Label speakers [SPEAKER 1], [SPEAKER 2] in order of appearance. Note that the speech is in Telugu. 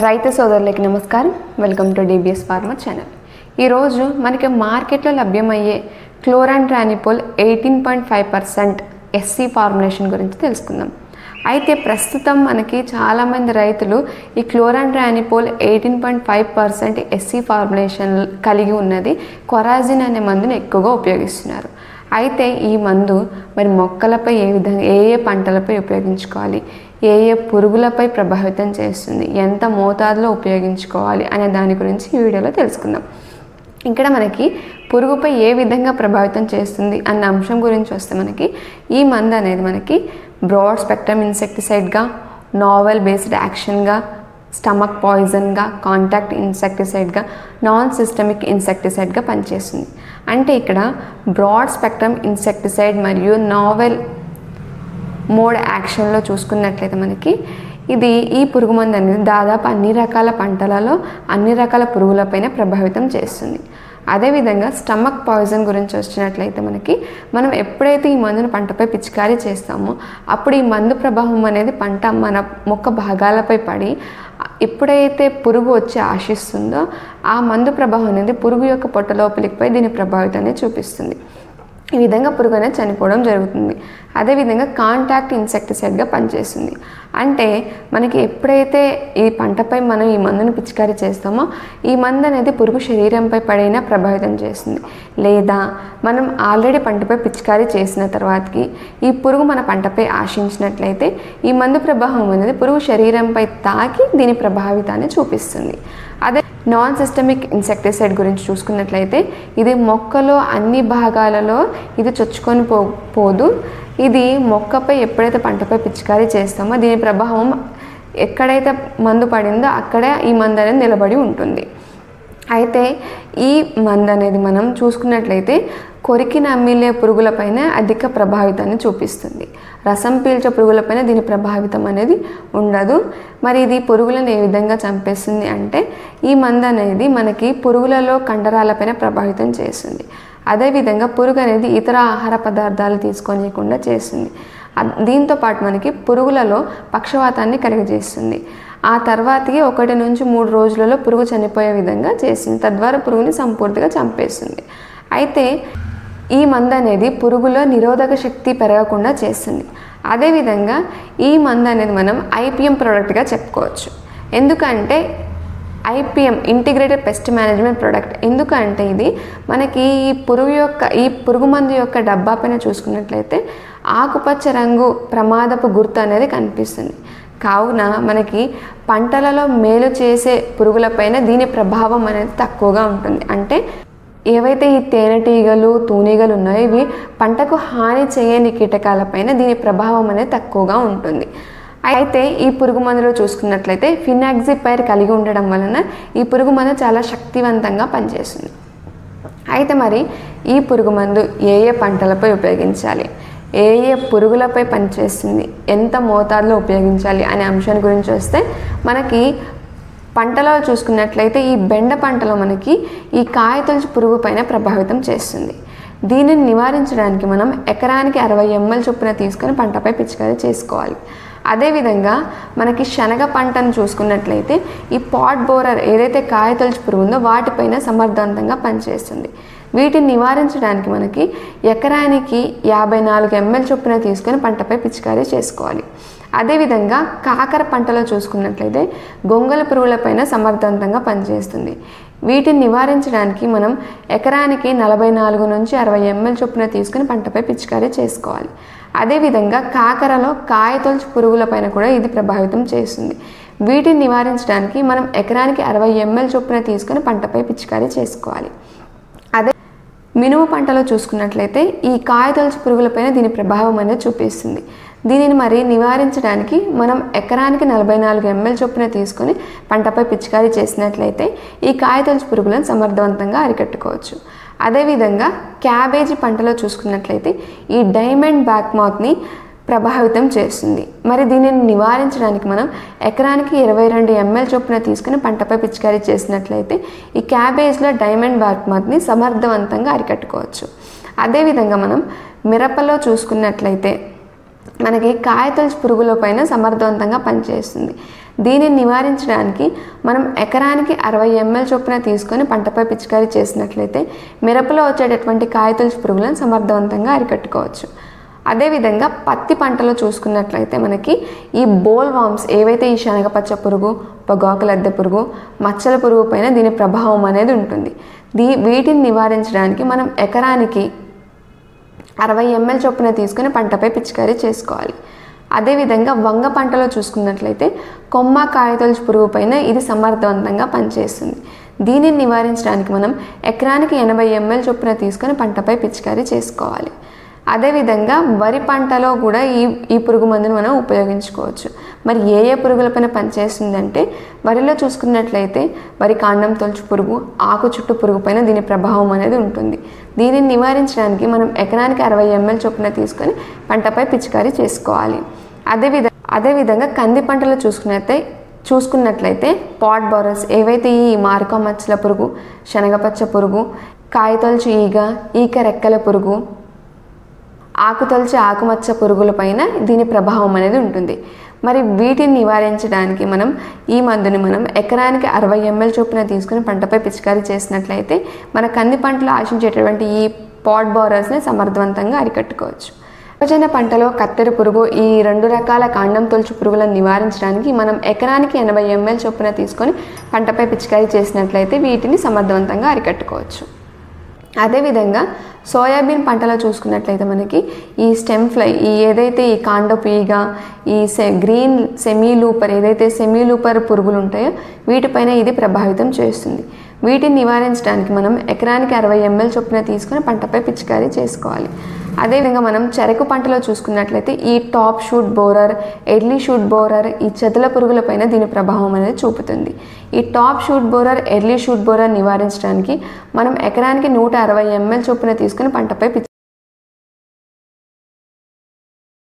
[SPEAKER 1] రైతు సోదరులకి నమస్కారం. Welcome to DBS farmer channel. ఈరోజు మనకి మార్కెట్లో లభ్యమయ్యే క్లోరాంట్రానిపోల్ 18.5% SC ఫార్ములేషన్ గురించి తెలుసుకుందాం. అయితే ప్రస్తుతం మనకి చాలామంది రైతులు ఈ క్లోరాంట్రానిపోల్ 18.5% SC ఫార్ములేషన్ కలిగి ఉన్నది కొరాజిన్ అనే మందుని ఎక్కువగా ఉపయోగిస్తున్నారు. అయితే ఈ మందు మరి మొక్కలపై ఏ పంటలపై ఉపయోగించుకోవాలి, ఏ పురుగులపై ప్రభావితం చేస్తుంది, ఎంత మోతాదులో ఉపయోగించుకోవాలి అనే దాని గురించి ఈ వీడియోలో తెలుసుకుందాం. ఇక్కడ మనకి పురుగుపై ఏ విధంగా ప్రభావితం చేస్తుంది అన్న అంశం గురించి వస్తే మనకి ఈ మందు అనేది మనకి బ్రాడ్ స్పెక్ట్రమ్ ఇన్సెక్టిసైడ్గా, నావెల్ బేస్డ్ యాక్షన్గా, స్టమక్ పాయిజన్గా, కాంటాక్ట్ ఇన్సెక్టిసైడ్గా, నాన్ సిస్టమిక్ ఇన్సెక్టిసైడ్గా పనిచేస్తుంది. అంటే ఇక్కడ బ్రాడ్ స్పెక్ట్రమ్ ఇన్సెక్టిసైడ్ మరియు నావెల్ మోడ్ యాక్షన్లో చూసుకున్నట్లయితే మనకి ఈ పురుగు మందు అనేది దాదాపు అన్ని రకాల పంటలలో అన్ని రకాల పురుగులపైన ప్రభావితం చేస్తుంది. అదేవిధంగా స్టమక్ పాయిజన్ గురించి వచ్చినట్లయితే మనం ఎప్పుడైతే ఈ మందును పంటపై పిచికారీ చేస్తామో అప్పుడు ఈ మందు ప్రభావం అనేది పంట మన మొక్క భాగాలపై పడి ఎప్పుడైతే పురుగు వచ్చి ఆశిస్తుందో ఆ మందు ప్రభావం అనేది పురుగు యొక్క పొట్ట లోపలికి పోయి దీని ప్రభావితాన్ని చూపిస్తుంది. ఈ విధంగా పురుగు అనేది చనిపోవడం జరుగుతుంది. అదేవిధంగా కాంటాక్ట్ ఇన్సెక్టిసైడ్గా పనిచేస్తుంది. అంటే మనకి ఎప్పుడైతే ఈ పంటపై మనం ఈ మందును పిచికారీ చేస్తామో ఈ మందు అనేది పురుగు శరీరంపై పడినా ప్రభావితం చేస్తుంది. లేదా మనం ఆల్రెడీ పంటపై పిచికారీ చేసిన తర్వాతకి ఈ పురుగు మన పంటపై ఆశించినట్లయితే ఈ మందు ప్రభావం అనేది పురుగు శరీరంపై తాకి దీని ప్రభావితాన్ని చూపిస్తుంది. అదే నాన్ సిస్టమిక్ ఇన్సెక్టిసైడ్ గురించి చూసుకున్నట్లయితే ఇది మొక్కలో అన్ని భాగాలలో ఇది చొచ్చుకొని పోదు. ఇది మొక్కపై ఎప్పుడైతే పంటపై పిచికారీ చేస్తామో దీని ప్రభావం ఎక్కడైతే మందు పడిందో అక్కడే ఈ మందు అనేది నిలబడి ఉంటుంది. అయితే ఈ మందు అనేది మనం చూసుకున్నట్లయితే కొరికి నమిలే పురుగులపైన అధిక ప్రభావితాన్ని చూపిస్తుంది. రసం పీల్చే పురుగులపైన దీని ప్రభావితం అనేది ఉండదు. మరి ఇది పురుగులను ఏ విధంగా చంపేస్తుంది అంటే ఈ మందు అనేది మనకి పురుగులలో కండరాలపైన ప్రభావితం చేస్తుంది. అదేవిధంగా పురుగు అనేది ఇతర ఆహార పదార్థాలు తీసుకోనియకుండా చేస్తుంది. దీంతో పాటు మనకి పురుగులలో పక్షవాతాన్ని కలుగజేస్తుంది. ఆ తర్వాతకి 1 నుంచి 3 రోజులలో పురుగు చనిపోయే విధంగా చేస్తుంది. తద్వారా పురుగుని సంపూర్తిగా చంపేస్తుంది. అయితే ఈ మందు అనేది పురుగులో నిరోధక శక్తి పెరగకుండా చేస్తుంది. అదేవిధంగా ఈ మందు అనేది మనం IPM ప్రోడక్ట్గా చెప్పుకోవచ్చు. ఎందుకంటే IPM integrated pest management product. ఎందుకంటే ఇది మనకి ఈ పురుగు మందు యొక్క డబ్బా పైన చూసుకున్నట్లయితే ఆకుపచ్చ రంగు ప్రమాదపు గుర్తు అనేది కనిపిస్తుంది. కావున మనకి పంటలలో మేలు చేసే పురుగులపైన దీని ప్రభావం అనేది తక్కువగా ఉంటుంది. అంటే ఏవైతే ఈ తేనెటీగలు, తూనీగలు ఉన్నాయో ఇవి పంటకు హాని చేయని కీటకాలపైన దీని ప్రభావం అనేది తక్కువగా ఉంటుంది. అయితే ఈ పురుగు మందులో చూసుకున్నట్లయితే ఫినాక్సిపైర్ కలిగి ఉండడం వలన ఈ పురుగు మందు చాలా శక్తివంతంగా పనిచేస్తుంది. అయితే మరి ఈ పురుగు మందు ఏ పంటలపై ఉపయోగించాలి, ఏ పురుగులపై పనిచేస్తుంది, ఎంత మోతాదులో ఉపయోగించాలి అనే అంశాన్ని గురించి వస్తే మనకి పంటలో చూసుకున్నట్లయితే ఈ బెండ పంటలో మనకి ఈ కాయతొలుచు పురుగు పైన ప్రభావితం చేస్తుంది. దీనిని నివారించడానికి మనం ఎకరానికి 60 ml చొప్పున తీసుకొని పంటపై పిచికారీ చేసుకోవాలి. అదేవిధంగా మనకి శనగ పంటను చూసుకున్నట్లయితే ఈ పాట్ బోరర్ ఏదైతే కాయతొలుచు పురుగు ఉందో వాటిపైన సమర్థవంతంగా పనిచేస్తుంది. వీటిని నివారించడానికి మనకి ఎకరానికి 54 ml చొప్పున తీసుకొని పంటపై పిచికారీ చేసుకోవాలి. అదేవిధంగా కాకర పంటలో చూసుకున్నట్లయితే గొంగళ పురుగులపైన సమర్థవంతంగా పనిచేస్తుంది. వీటిని నివారించడానికి మనం ఎకరానికి 44 నుంచి 60 ml చొప్పున తీసుకుని పంటపై పిచికారీ చేసుకోవాలి. అదేవిధంగా కాకరలో కాయతొలుచు పురుగులపైన కూడా ఇది ప్రభావితం చేస్తుంది. వీటిని నివారించడానికి మనం ఎకరానికి 60 ml చొప్పున తీసుకుని పంటపై పిచికారీ చేసుకోవాలి. అదే మినుము పంటలో చూసుకున్నట్లయితే ఈ కాయతొలుచు పురుగులపైన దీని ప్రభావం అనేది చూపిస్తుంది. దీనిని మరి నివారించడానికి మనం ఎకరానికి 44 ml చొప్పున తీసుకొని పంటపై పిచికారీ చేసినట్లయితే ఈ కాయతొలుచు పురుగులను సమర్థవంతంగా అరికట్టుకోవచ్చు. అదేవిధంగా క్యాబేజీ పంటలో చూసుకున్నట్లయితే ఈ డైమండ్ బ్యాక్ మౌత్ని ప్రభావితం చేస్తుంది. మరి దీనిని నివారించడానికి మనం ఎకరానికి 22 ml చొప్పున తీసుకుని పంటపై పిచికారీ చేసినట్లయితే ఈ క్యాబేజ్లో డైమండ్ బ్యాక్ మౌత్ని సమర్థవంతంగా అరికట్టుకోవచ్చు. అదేవిధంగా మనం మిరపలో చూసుకున్నట్లయితే మనకి కాయతొలుచు పురుగులపైన సమర్థవంతంగా పనిచేస్తుంది. దీనిని నివారించడానికి మనం ఎకరానికి 60 ml చొప్పున తీసుకొని పంటపై పిచికారీ చేసినట్లయితే మిరపలో వచ్చేటటువంటి కాయతొలుచు పురుగులను సమర్థవంతంగా అరికట్టుకోవచ్చు. అదేవిధంగా పత్తి పంటలో చూసుకున్నట్లయితే మనకి ఈ బోల్ వామ్స్ ఏవైతే ఈ శనగపచ్చ పురుగు, పొగాకు లద్దె పురుగు, మచ్చల పురుగు పైన దీని ప్రభావం అనేది ఉంటుంది. వీటిని నివారించడానికి మనం ఎకరానికి 60 ml చొప్పున తీసుకుని పంటపై పిచికారీ చేసుకోవాలి. అదేవిధంగా వంగ పంటలో చూసుకున్నట్లయితే కొమ్మ కాయతొలుచు పురుగు పైన ఇది సమర్థవంతంగా పనిచేస్తుంది. దీనిని నివారించడానికి మనం ఎకరానికి 80 ml చొప్పున తీసుకొని పంటపై పిచికారీ చేసుకోవాలి. అదేవిధంగా వరి పంటలో కూడా ఈ పురుగు మందును మనం ఉపయోగించుకోవచ్చు. మరి ఏ పురుగులపైన పనిచేస్తుందంటే వరిలో చూసుకున్నట్లయితే వరి కాండం తొలుచు పురుగు, ఆకు చుట్టు పురుగు పైన దీని ప్రభావం అనేది ఉంటుంది. దీనిని నివారించడానికి మనం ఎకరానికి 60 ml చొప్పున తీసుకొని పంటపై పిచికారీ చేసుకోవాలి. అదేవిధంగా కంది పంటలో చూసుకున్నట్లయితే పాట్ బోరస్ ఏవైతే ఈ మారక మచ్చల పురుగు, శనగపచ్చ పురుగు, కాయతొలుచు ఈక రెక్కల పురుగు, ఆకుతొలచే ఆకుమచ్చ పురుగుల పైన దీని ప్రభావం అనేది ఉంటుంది. మరి వీటిని నివారించడానికి మనం ఈ మందుని మనం ఎకరానికి 60 ml చొప్పున తీసుకుని పంటపై పిచికారీ చేసినట్లయితే మన కంది పంటలో ఆశించేటటువంటి ఈ పాట్ బోరర్స్ని సమర్థవంతంగా అరికట్టుకోవచ్చు. మొక్కజొన్న పంటలో కత్తెర పురుగు, ఈ 2 రకాల కాండం తొలుచు పురుగులను నివారించడానికి మనం ఎకరానికి 80 ml చొప్పున తీసుకొని పంటపై పిచికారీ చేసినట్లయితే వీటిని సమర్థవంతంగా అరికట్టుకోవచ్చు. అదేవిధంగా సోయాబీన్ పంటలో చూసుకున్నట్లయితే మనకి ఈ స్టెమ్ ఫ్లై, ఏదైతే ఈ కాండపు ఈగ, ఈ గ్రీన్ సెమీ లూపర్, ఏదైతే సెమీ లూపర్ పురుగులు ఉంటాయో వీటిపైన ఇది ప్రభావితం చేస్తుంది. వీటిని నివారించడానికి మనం ఎకరానికి 60 ml చొప్పున తీసుకొని పంటపై పిచికారీ చేసుకోవాలి. అదేవిధంగా మనం చెరకు పంటలో చూసుకున్నట్లయితే ఈ top shoot borer, early shoot borer, ఈ చెదల పురుగులపైన దీని ప్రభావం అనేది చూపుతుంది. ఈ top shoot borer, early shoot borer నివారించడానికి మనం ఎకరానికి 160 ml చొప్పున తీసుకుని పంటపై